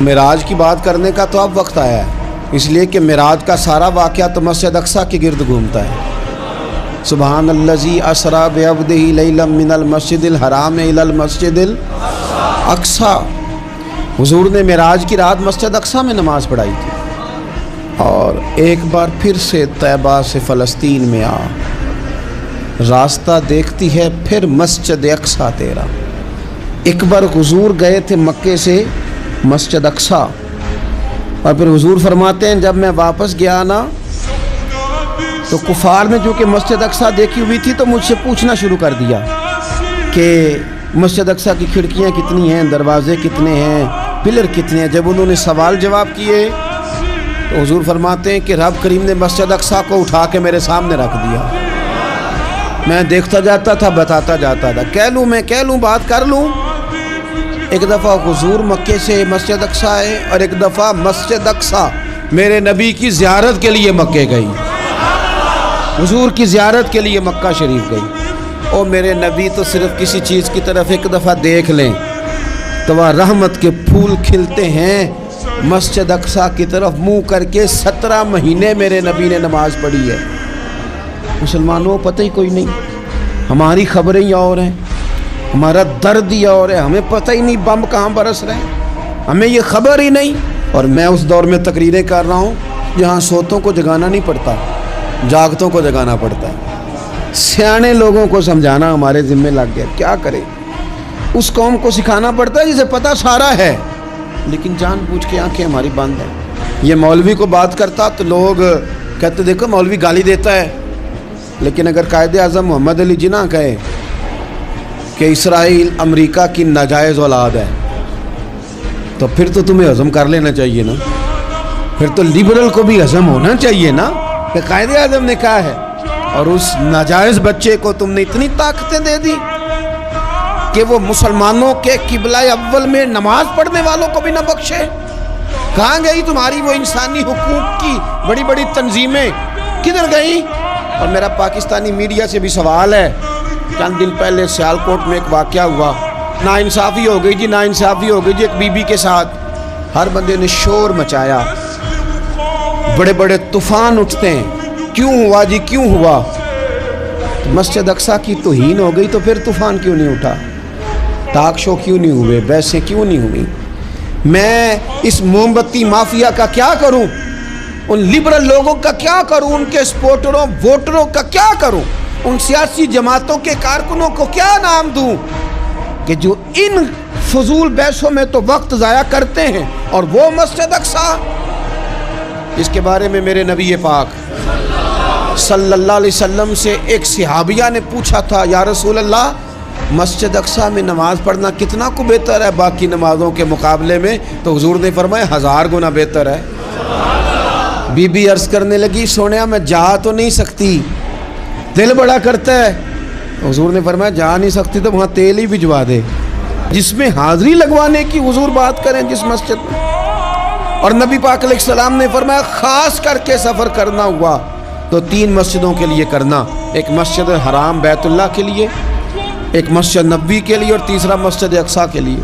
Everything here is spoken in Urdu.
معراج کی بات کرنے کا تو اب وقت آیا ہے، اس لیے کہ معراج کا سارا واقعہ تو مسجد اقصیٰ کے گرد گھومتا ہے۔ سبحان الذی اسریٰ بعبدہ لیلا من المسجد الحرام الی المسجد الاقصیٰ۔ حضور نے معراج کی رات مسجد اقصیٰ میں نماز پڑھائی تھی، اور ایک بار پھر سے طیبہ سے فلسطین میں آ، راستہ دیکھتی ہے پھر مسجد اقصیٰ تیرا۔ ایک بار حضور گئے تھے مکے سے مسجد اقصیٰ، اور پھر حضور فرماتے ہیں جب میں واپس گیا نا تو کفار نے جو کہ مسجد اقصیٰ دیکھی ہوئی تھی تو مجھ سے پوچھنا شروع کر دیا کہ مسجد اقصیٰ کی کھڑکیاں کتنی ہیں، دروازے کتنے ہیں، پلر کتنے ہیں۔ جب انہوں نے سوال جواب کیے تو حضور فرماتے ہیں کہ رب کریم نے مسجد اقصیٰ کو اٹھا کے میرے سامنے رکھ دیا۔ میں دیکھتا جاتا تھا، بتاتا جاتا تھا، کہہ لوں بات کر لوں۔ ایک دفعہ حضور مکے سے مسجد اقصیٰ آئے، اور ایک دفعہ مسجد اقصیٰ میرے نبی کی زیارت کے لیے مکے گئی، حضور کی زیارت کے لیے مکہ شریف گئی۔ اور میرے نبی تو صرف کسی چیز کی طرف ایک دفعہ دیکھ لیں تو وہاں رحمت کے پھول کھلتے ہیں۔ مسجد اقصیٰ کی طرف منہ کر کے 17 مہینے میرے نبی نے نماز پڑھی ہے۔ مسلمانوں پتہ ہی کوئی نہیں، ہماری خبریں ہی اور ہیں، ہمارا درد ہی اور ہے، ہمیں پتہ ہی نہیں بم کہاں برس رہے ہیں، ہمیں یہ خبر ہی نہیں۔ اور میں اس دور میں تقریریں کر رہا ہوں جہاں سوتوں کو جگانا نہیں پڑتا، جاگتوں کو جگانا پڑتا ہے۔ سیانے لوگوں کو سمجھانا ہمارے ذمہ لگ گیا، کیا کرے؟ اس قوم کو سکھانا پڑتا ہے جسے پتہ سارا ہے، لیکن جان بوجھ کے آنکھیں ہماری بند ہیں۔ یہ مولوی کو بات کرتا تو لوگ کہتے دیکھو مولوی گالی دیتا ہے، لیکن اگر قائد اعظم محمد علی جناح کہے کہ اسرائیل امریکہ کی ناجائز اولاد ہے تو پھر تو تمہیں ہضم کر لینا چاہیے نا، پھر تو لیبرل کو بھی ہضم ہونا چاہیے نا کہ قائد اعظم نے کہا ہے، اور اس ناجائز بچے کو تم نے اتنی طاقتیں دے دی کہ وہ مسلمانوں کے قبلہ اول میں نماز پڑھنے والوں کو بھی نہ بخشے۔ کہاں گئی تمہاری وہ انسانی حقوق کی بڑی بڑی تنظیمیں، کدھر گئی؟ اور میرا پاکستانی میڈیا سے بھی سوال ہے، چند دن پہلے سیالکوٹ میں ایک واقعہ ہوا، ناانصافی ہو گئی جی ایک بی بی کے ساتھ۔ ہر بندے نے شور مچایا، بڑے بڑے طوفان اٹھتے ہیں، کیوں ہوا جی کیوں ہوا؟ مسجد اقصیٰ کی توہین ہو گئی تو پھر طوفان کیوں نہیں اٹھا؟ ٹاک شو کیوں نہیں ہوئے؟ بحثیں کیوں نہیں ہوئی؟ میں اس موم بتی مافیا کا کیا کروں؟ ان لبرل لوگوں کا کیا کروں؟ ان کے سپورٹروں ووٹروں کا کیا کروں؟ ان سیاسی جماعتوں کے کارکنوں کو کیا نام دوں کہ جو ان فضول بحثوں میں تو وقت ضائع کرتے ہیں، اور وہ مسجد اقصیٰ جس کے بارے میں میرے نبی پاک صلی اللہ علیہ وسلم سے ایک صحابیہ نے پوچھا تھا، یا رسول اللہ مسجد اقصیٰ میں نماز پڑھنا کتنا کو بہتر ہے باقی نمازوں کے مقابلے میں؟ تو حضور نے فرمایا 1000 گنا بہتر ہے۔ بی بی عرض کرنے لگی، سونیا میں جا تو نہیں سکتی، دل بڑا کرتا ہے۔ حضور نے فرمایا جا نہیں سکتی تو وہاں تیل ہی بھجوا دے، جس میں حاضری لگوانے کی حضور بات کریں جس مسجد میں۔ اور نبی پاک علیہ السلام نے فرمایا خاص کر کے سفر کرنا ہوا تو 3 مسجدوں کے لیے کرنا، ایک مسجد حرام بیت اللہ کے لیے، ایک مسجد نبوی کے لیے، اور تیسرا مسجد اقصیٰ کے لیے۔